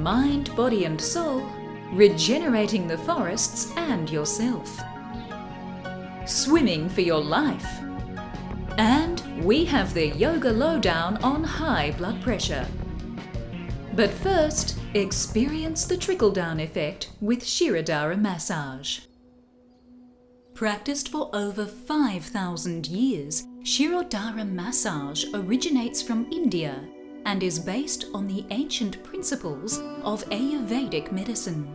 mind, body and soul, regenerating the forests and yourself. Swimming for your life. And we have the yoga lowdown on high blood pressure. But first, experience the trickle-down effect with Shirodhara massage. Practiced for over 5,000 years, Shirodhara massage originates from India and is based on the ancient principles of Ayurvedic medicine.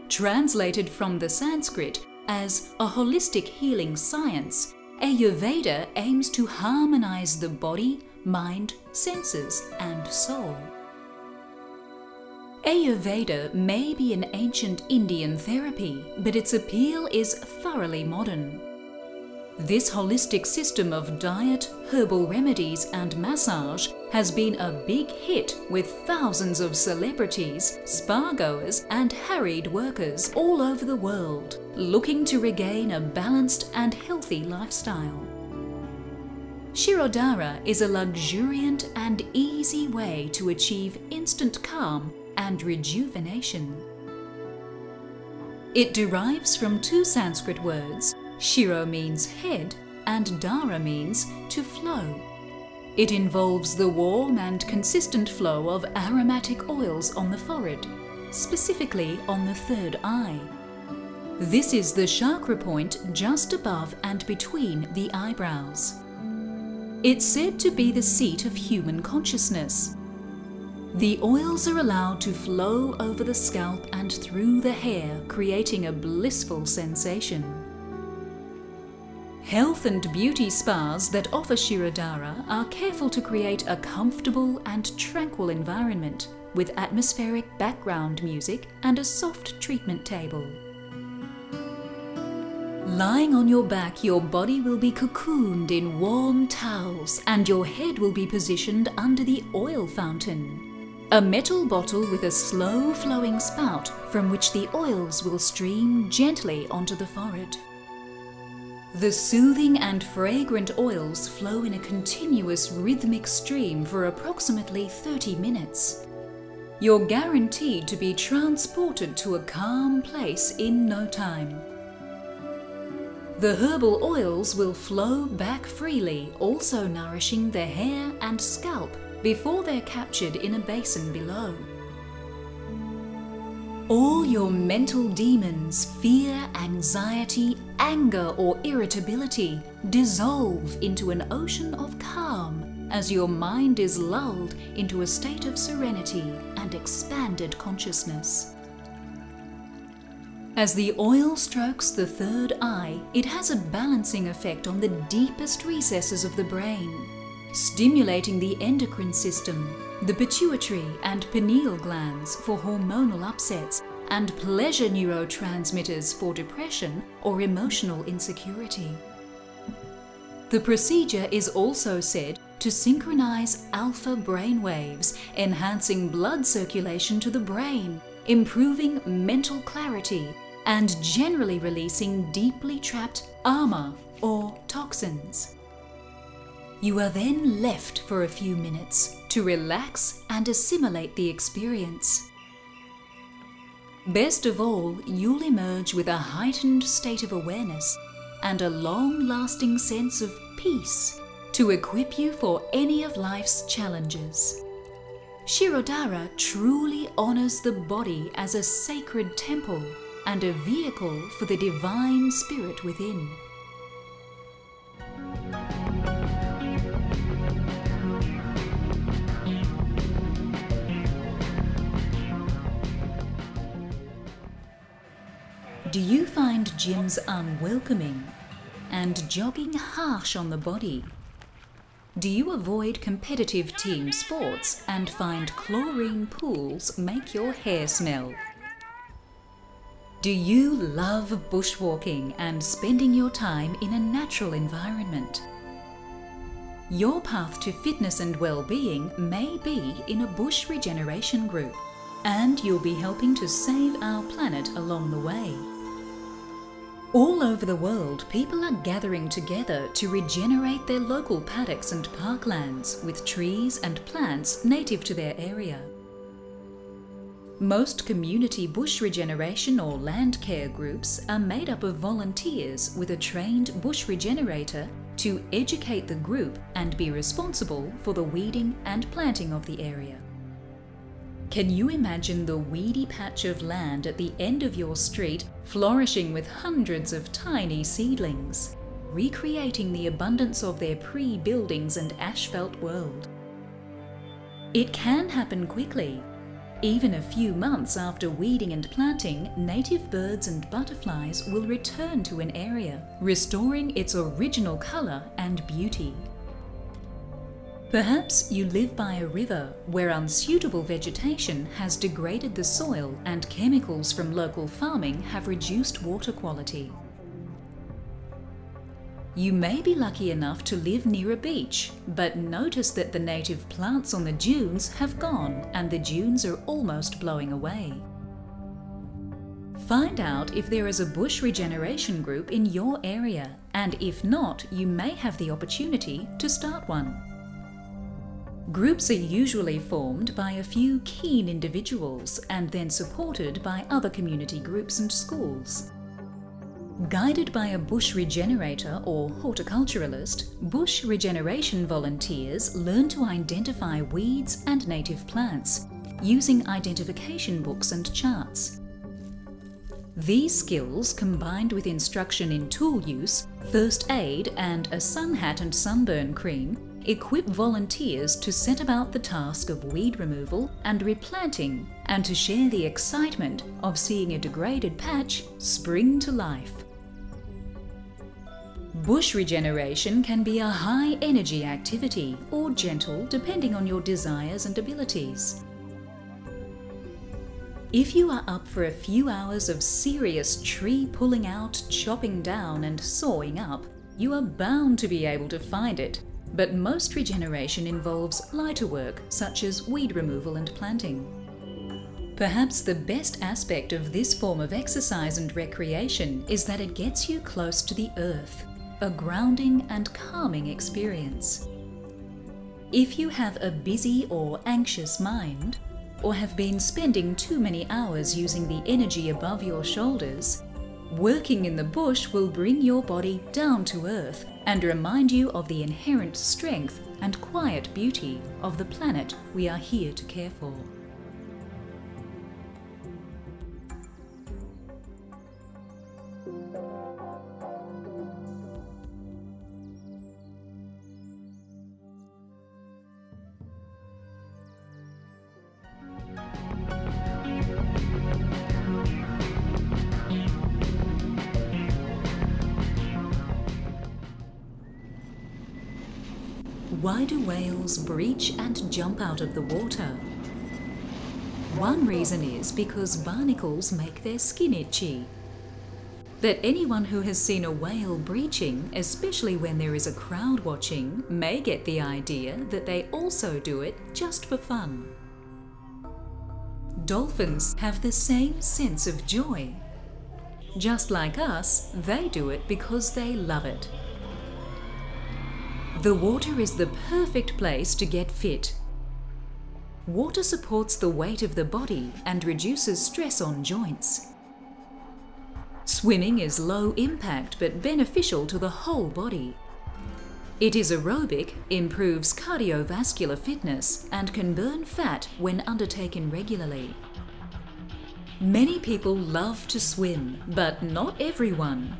Translated from the Sanskrit as a holistic healing science, Ayurveda aims to harmonize the body, mind, senses and soul. Ayurveda may be an ancient Indian therapy, but its appeal is thoroughly modern. This holistic system of diet, herbal remedies and massage has been a big hit with thousands of celebrities, spa-goers and harried workers all over the world, looking to regain a balanced and healthy lifestyle. Shirodhara is a luxuriant and easy way to achieve instant calm and rejuvenation. It derives from two Sanskrit words. Shiro means head and Dhara means to flow. It involves the warm and consistent flow of aromatic oils on the forehead, specifically on the third eye. This is the chakra point just above and between the eyebrows. It's said to be the seat of human consciousness. The oils are allowed to flow over the scalp and through the hair, creating a blissful sensation. Health and beauty spas that offer Shirodhara are careful to create a comfortable and tranquil environment with atmospheric background music and a soft treatment table. Lying on your back, your body will be cocooned in warm towels and your head will be positioned under the oil fountain, a metal bottle with a slow-flowing spout from which the oils will stream gently onto the forehead. The soothing and fragrant oils flow in a continuous rhythmic stream for approximately 30 minutes. You're guaranteed to be transported to a calm place in no time. The herbal oils will flow back freely, also nourishing the hair and scalp before they're captured in a basin below. All your mental demons, fear, anxiety, anger or irritability dissolve into an ocean of calm as your mind is lulled into a state of serenity and expanded consciousness. As the oil strokes the third eye, it has a balancing effect on the deepest recesses of the brain, stimulating the endocrine system, the pituitary and pineal glands for hormonal upsets, and pleasure neurotransmitters for depression or emotional insecurity. The procedure is also said to synchronize alpha brainwaves, enhancing blood circulation to the brain, improving mental clarity, and generally releasing deeply trapped ama or toxins. You are then left for a few minutes to relax and assimilate the experience. Best of all, you'll emerge with a heightened state of awareness and a long-lasting sense of peace to equip you for any of life's challenges. Shirodhara truly honors the body as a sacred temple and a vehicle for the divine spirit within. Do you find gyms unwelcoming and jogging harsh on the body? Do you avoid competitive team sports and find chlorine pools make your hair smell? Do you love bushwalking and spending your time in a natural environment? Your path to fitness and well-being may be in a bush regeneration group, and you'll be helping to save our planet along the way. All over the world, people are gathering together to regenerate their local paddocks and parklands with trees and plants native to their area. Most community bush regeneration or land care groups are made up of volunteers with a trained bush regenerator to educate the group and be responsible for the weeding and planting of the area. Can you imagine the weedy patch of land at the end of your street flourishing with hundreds of tiny seedlings, recreating the abundance of their pre-buildings and asphalt world? It can happen quickly. Even a few months after weeding and planting, native birds and butterflies will return to an area, restoring its original colour and beauty. Perhaps you live by a river where unsuitable vegetation has degraded the soil and chemicals from local farming have reduced water quality. You may be lucky enough to live near a beach, but notice that the native plants on the dunes have gone and the dunes are almost blowing away. Find out if there is a bush regeneration group in your area, and if not, you may have the opportunity to start one. Groups are usually formed by a few keen individuals and then supported by other community groups and schools. Guided by a bush regenerator or horticulturalist, bush regeneration volunteers learn to identify weeds and native plants using identification books and charts. These skills, combined with instruction in tool use, first aid and a sun hat and sunburn cream, equip volunteers to set about the task of weed removal and replanting, and to share the excitement of seeing a degraded patch spring to life. Bush regeneration can be a high-energy activity or gentle, depending on your desires and abilities. If you are up for a few hours of serious tree pulling out, chopping down and sawing up, you are bound to be able to find it. But most regeneration involves lighter work, such as weed removal and planting. Perhaps the best aspect of this form of exercise and recreation is that it gets you close to the earth, a grounding and calming experience. If you have a busy or anxious mind, or have been spending too many hours using the energy above your shoulders, working in the bush will bring your body down to earth and remind you of the inherent strength and quiet beauty of the planet we are here to care for. Why do whales breach and jump out of the water? One reason is because barnacles make their skin itchy. But anyone who has seen a whale breaching, especially when there is a crowd watching, may get the idea that they also do it just for fun. Dolphins have the same sense of joy. Just like us, they do it because they love it. The water is the perfect place to get fit. Water supports the weight of the body and reduces stress on joints. Swimming is low impact but beneficial to the whole body. It is aerobic, improves cardiovascular fitness, and can burn fat when undertaken regularly. Many people love to swim, but not everyone.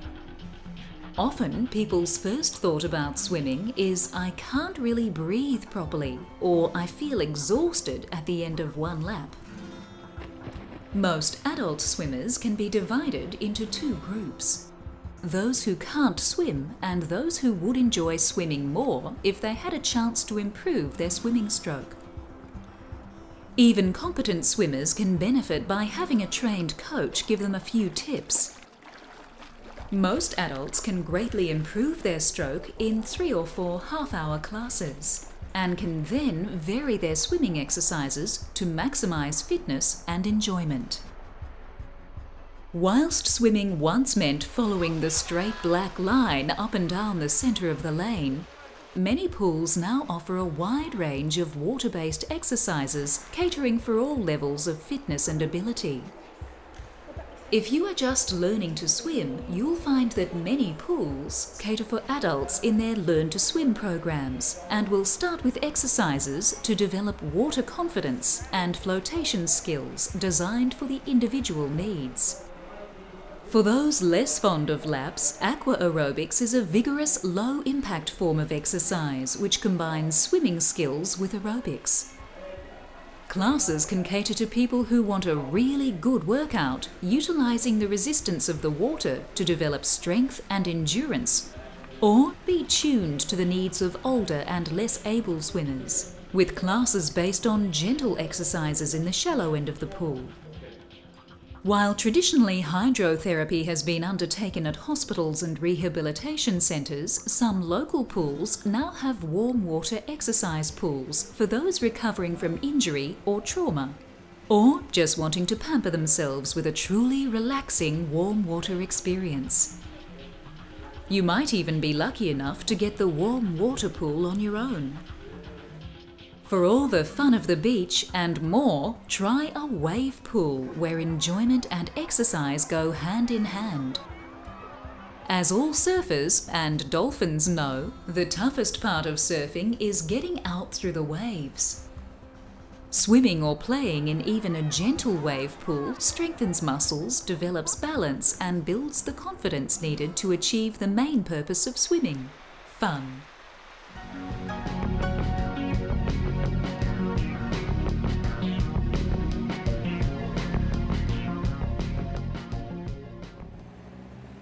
Often, people's first thought about swimming is, "I can't really breathe properly," or "I feel exhausted at the end of one lap." Most adult swimmers can be divided into two groups: those who can't swim and those who would enjoy swimming more if they had a chance to improve their swimming stroke. Even competent swimmers can benefit by having a trained coach give them a few tips. Most adults can greatly improve their stroke in 3 or 4 half-hour classes, and can then vary their swimming exercises to maximize fitness and enjoyment. Whilst swimming once meant following the straight black line up and down the center of the lane, Many pools now offer a wide range of water-based exercises catering for all levels of fitness and ability. If you are just learning to swim, you'll find that many pools cater for adults in their Learn to Swim programs and will start with exercises to develop water confidence and flotation skills designed for the individual needs. For those less fond of laps, aqua aerobics is a vigorous, low-impact form of exercise which combines swimming skills with aerobics. Classes can cater to people who want a really good workout, utilising the resistance of the water to develop strength and endurance, or be tuned to the needs of older and less able swimmers, with classes based on gentle exercises in the shallow end of the pool. While traditionally hydrotherapy has been undertaken at hospitals and rehabilitation centres, some local pools now have warm water exercise pools for those recovering from injury or trauma, or just wanting to pamper themselves with a truly relaxing warm water experience. You might even be lucky enough to get the warm water pool on your own. For all the fun of the beach and more, try a wave pool where enjoyment and exercise go hand in hand. As all surfers and dolphins know, the toughest part of surfing is getting out through the waves. Swimming or playing in even a gentle wave pool strengthens muscles, develops balance, and builds the confidence needed to achieve the main purpose of swimming: fun.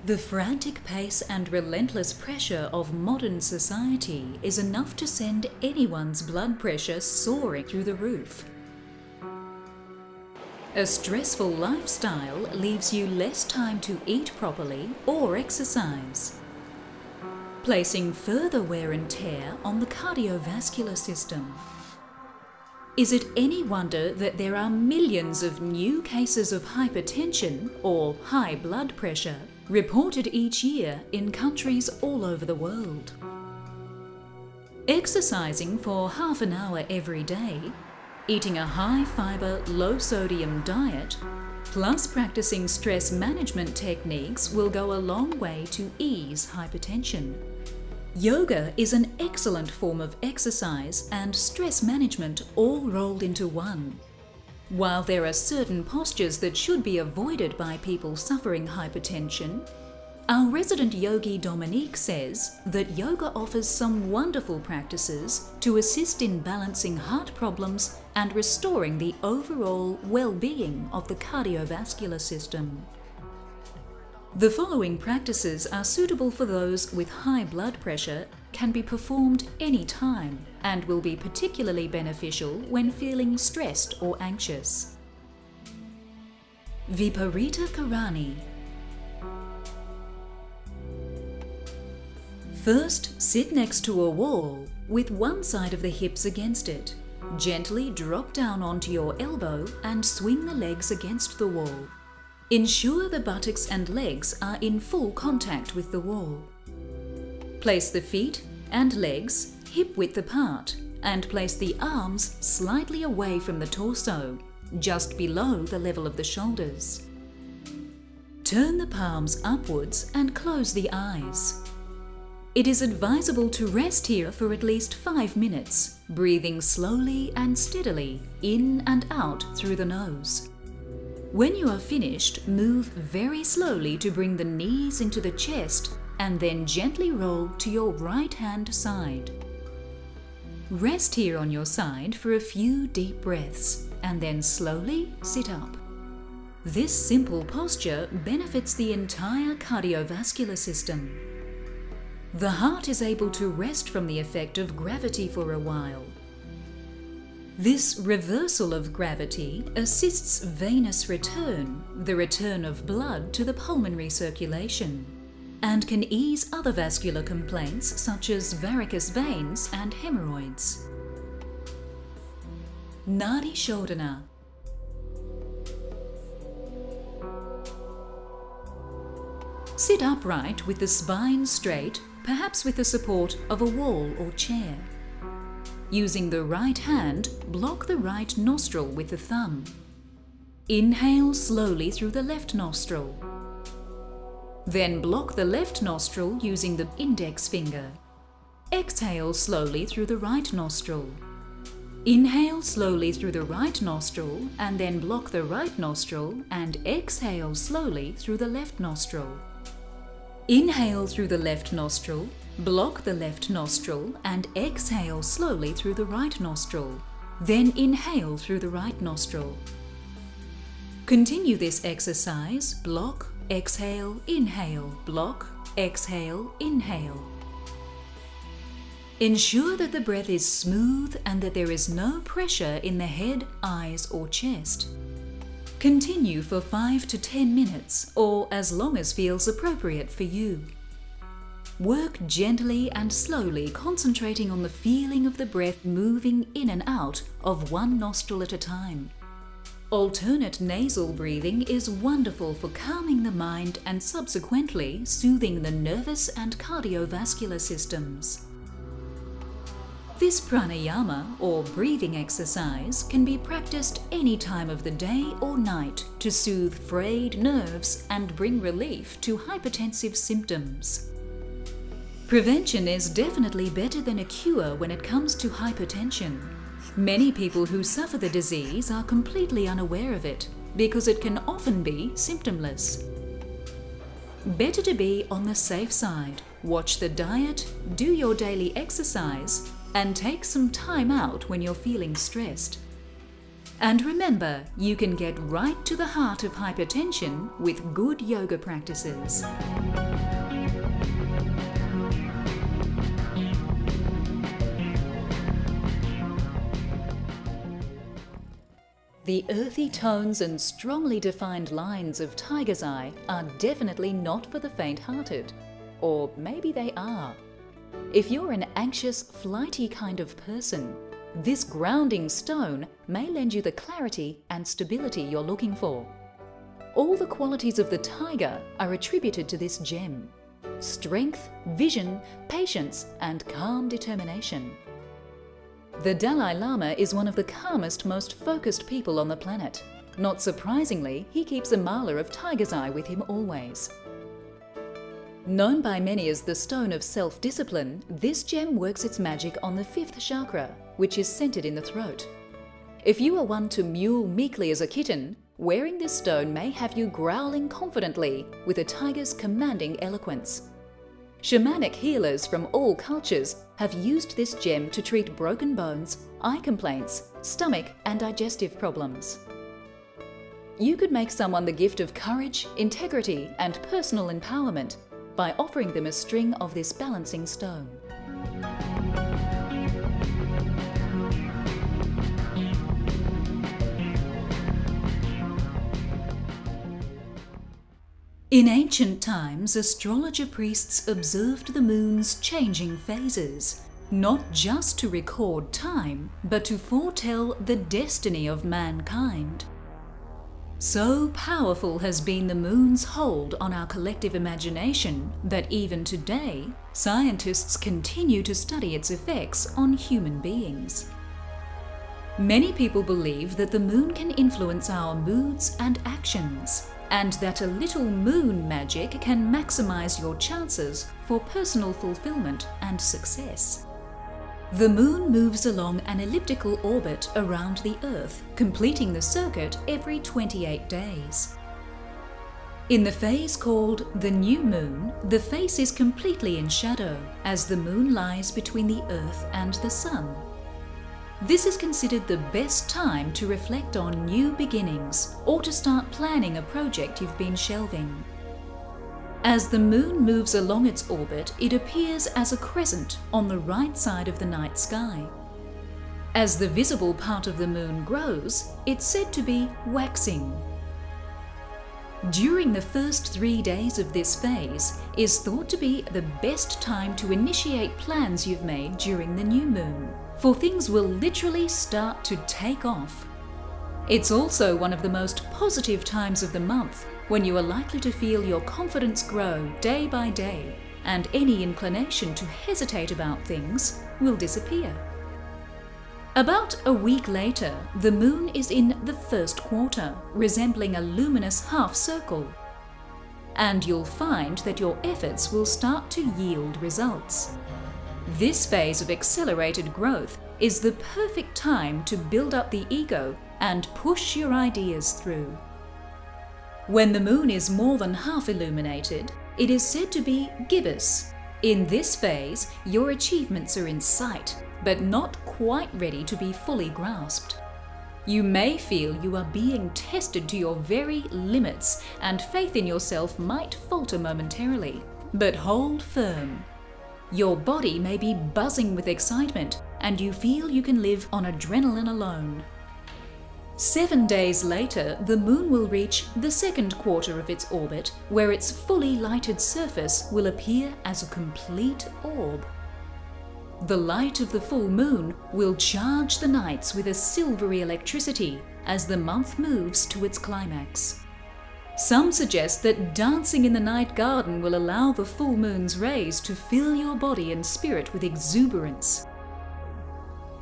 The frantic pace and relentless pressure of modern society is enough to send anyone's blood pressure soaring through the roof. A stressful lifestyle leaves you less time to eat properly or exercise, placing further wear and tear on the cardiovascular system. Is it any wonder that there are millions of new cases of hypertension or high blood pressure reported each year in countries all over the world? Exercising for half an hour every day, eating a high-fibre, low-sodium diet, plus practicing stress management techniques will go a long way to ease hypertension. Yoga is an excellent form of exercise and stress management all rolled into one. While there are certain postures that should be avoided by people suffering hypertension, our resident yogi Dominique says that yoga offers some wonderful practices to assist in balancing heart problems and restoring the overall well-being of the cardiovascular system. The following practices are suitable for those with high blood pressure, can be performed anytime, and will be particularly beneficial when feeling stressed or anxious. Viparita Karani. First, sit next to a wall with one side of the hips against it. Gently drop down onto your elbow and swing the legs against the wall. Ensure the buttocks and legs are in full contact with the wall. Place the feet and legs hip-width apart and place the arms slightly away from the torso, just below the level of the shoulders. Turn the palms upwards and close the eyes. It is advisable to rest here for at least 5 minutes, breathing slowly and steadily in and out through the nose. When you are finished, move very slowly to bring the knees into the chest and then gently roll to your right-hand side. Rest here on your side for a few deep breaths and then slowly sit up. This simple posture benefits the entire cardiovascular system. The heart is able to rest from the effect of gravity for a while. This reversal of gravity assists venous return, the return of blood to the pulmonary circulation, and can ease other vascular complaints such as varicose veins and hemorrhoids. Nadi Shodhana. Sit upright with the spine straight, perhaps with the support of a wall or chair. Using the right hand, block the right nostril with the thumb. Inhale slowly through the left nostril. Then block the left nostril using the index finger. Exhale slowly through the right nostril. Inhale slowly through the right nostril and then block the right nostril and exhale slowly through the left nostril. Inhale through the left nostril, block the left nostril and exhale slowly through the right nostril. Then inhale through the right nostril. Continue this exercise, block, exhale, inhale, block, exhale, inhale. Ensure that the breath is smooth and that there is no pressure in the head, eyes or chest. Continue for 5 to 10 minutes or as long as feels appropriate for you. Work gently and slowly, concentrating on the feeling of the breath moving in and out of one nostril at a time. Alternate nasal breathing is wonderful for calming the mind and subsequently soothing the nervous and cardiovascular systems. This pranayama or breathing exercise can be practiced any time of the day or night to soothe frayed nerves and bring relief to hypertensive symptoms. Prevention is definitely better than a cure when it comes to hypertension. Many people who suffer the disease are completely unaware of it because it can often be symptomless. Better to be on the safe side. Watch the diet, do your daily exercise, and take some time out when you're feeling stressed. And remember, you can get right to the heart of hypertension with good yoga practices. The earthy tones and strongly defined lines of tiger's eye are definitely not for the faint-hearted. Or maybe they are. If you're an anxious, flighty kind of person, this grounding stone may lend you the clarity and stability you're looking for. All the qualities of the tiger are attributed to this gem: strength, vision, patience, and calm determination. The Dalai Lama is one of the calmest, most focused people on the planet. Not surprisingly, he keeps a mala of tiger's eye with him always. Known by many as the stone of self-discipline, this gem works its magic on the 5th chakra, which is centered in the throat. If you are one to mewl meekly as a kitten, wearing this stone may have you growling confidently with a tiger's commanding eloquence. Shamanic healers from all cultures have used this gem to treat broken bones, eye complaints, stomach and digestive problems. You could make someone the gift of courage, integrity and personal empowerment by offering them a string of this balancing stone. In ancient times, astrologer priests observed the moon's changing phases, not just to record time, but to foretell the destiny of mankind. So powerful has been the moon's hold on our collective imagination that even today, scientists continue to study its effects on human beings. Many people believe that the moon can influence our moods and actions, and that a little moon magic can maximize your chances for personal fulfillment and success. The moon moves along an elliptical orbit around the Earth, completing the circuit every 28 days. In the phase called the new moon, the face is completely in shadow as the moon lies between the Earth and the Sun. This is considered the best time to reflect on new beginnings or to start planning a project you've been shelving. As the moon moves along its orbit, it appears as a crescent on the right side of the night sky. As the visible part of the moon grows, it's said to be waxing. During the first 3 days of this phase is thought to be the best time to initiate plans you've made during the new moon, for things will literally start to take off. It's also one of the most positive times of the month when you are likely to feel your confidence grow day by day and any inclination to hesitate about things will disappear. About a week later, the moon is in the first quarter, resembling a luminous half circle. And you'll find that your efforts will start to yield results. This phase of accelerated growth is the perfect time to build up the ego and push your ideas through. When the moon is more than half illuminated, it is said to be gibbous. In this phase, your achievements are in sight, but not quite ready to be fully grasped. You may feel you are being tested to your very limits, and faith in yourself might falter momentarily, but hold firm. Your body may be buzzing with excitement, and you feel you can live on adrenaline alone. 7 days later, the moon will reach the second quarter of its orbit, where its fully lighted surface will appear as a complete orb. The light of the full moon will charge the nights with a silvery electricity as the month moves to its climax. Some suggest that dancing in the night garden will allow the full moon's rays to fill your body and spirit with exuberance.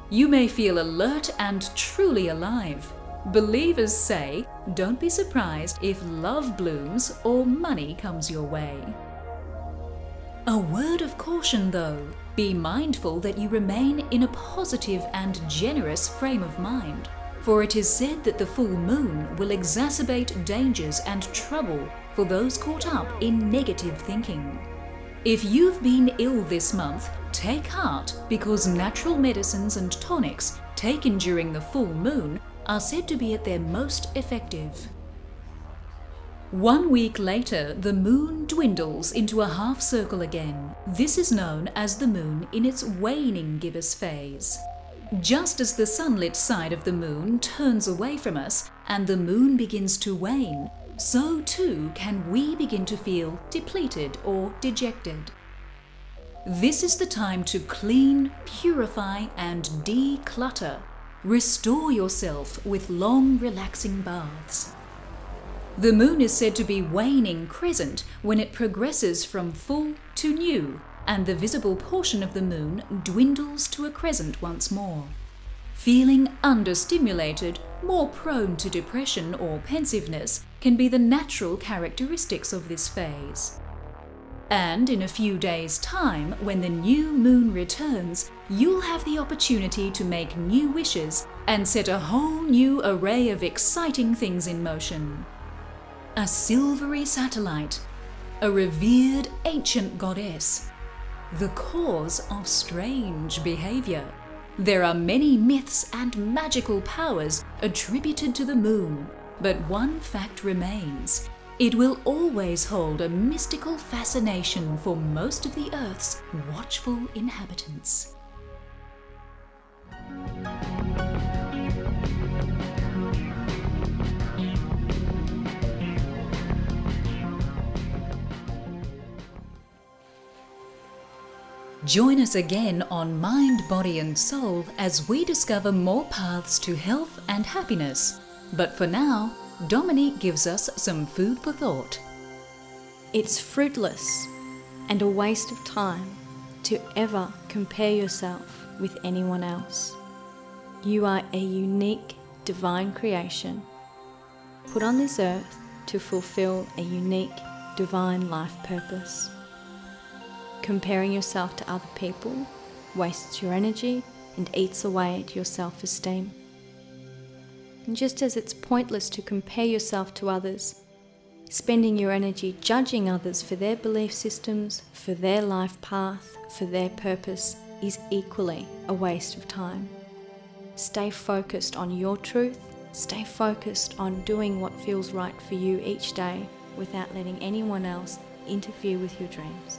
You may feel alert and truly alive. Believers say, don't be surprised if love blooms or money comes your way. A word of caution though, be mindful that you remain in a positive and generous frame of mind, for it is said that the full moon will exacerbate dangers and trouble for those caught up in negative thinking. If you've been ill this month, take heart, because natural medicines and tonics taken during the full moon are said to be at their most effective. 1 week later, the moon dwindles into a half circle again. This is known as the moon in its waning gibbous phase. Just as the sunlit side of the moon turns away from us and the moon begins to wane, so too can we begin to feel depleted or dejected. This is the time to clean, purify, and declutter. Restore yourself with long, relaxing baths. The moon is said to be waning crescent when it progresses from full to new, and the visible portion of the moon dwindles to a crescent once more. Feeling understimulated, more prone to depression or pensiveness can be the natural characteristics of this phase. And in a few days' time, when the new moon returns, you'll have the opportunity to make new wishes and set a whole new array of exciting things in motion. A silvery satellite, a revered ancient goddess, the cause of strange behavior. There are many myths and magical powers attributed to the moon, but one fact remains. It will always hold a mystical fascination for most of the Earth's watchful inhabitants. Join us again on Mind, Body and Soul as we discover more paths to health and happiness. But for now, Dominique gives us some food for thought. It's fruitless and a waste of time to ever compare yourself with anyone else. You are a unique divine creation, put on this earth to fulfill a unique divine life purpose. Comparing yourself to other people wastes your energy and eats away at your self-esteem. And just as it's pointless to compare yourself to others, spending your energy judging others for their belief systems, for their life path, for their purpose is equally a waste of time. Stay focused on your truth, stay focused on doing what feels right for you each day without letting anyone else interfere with your dreams.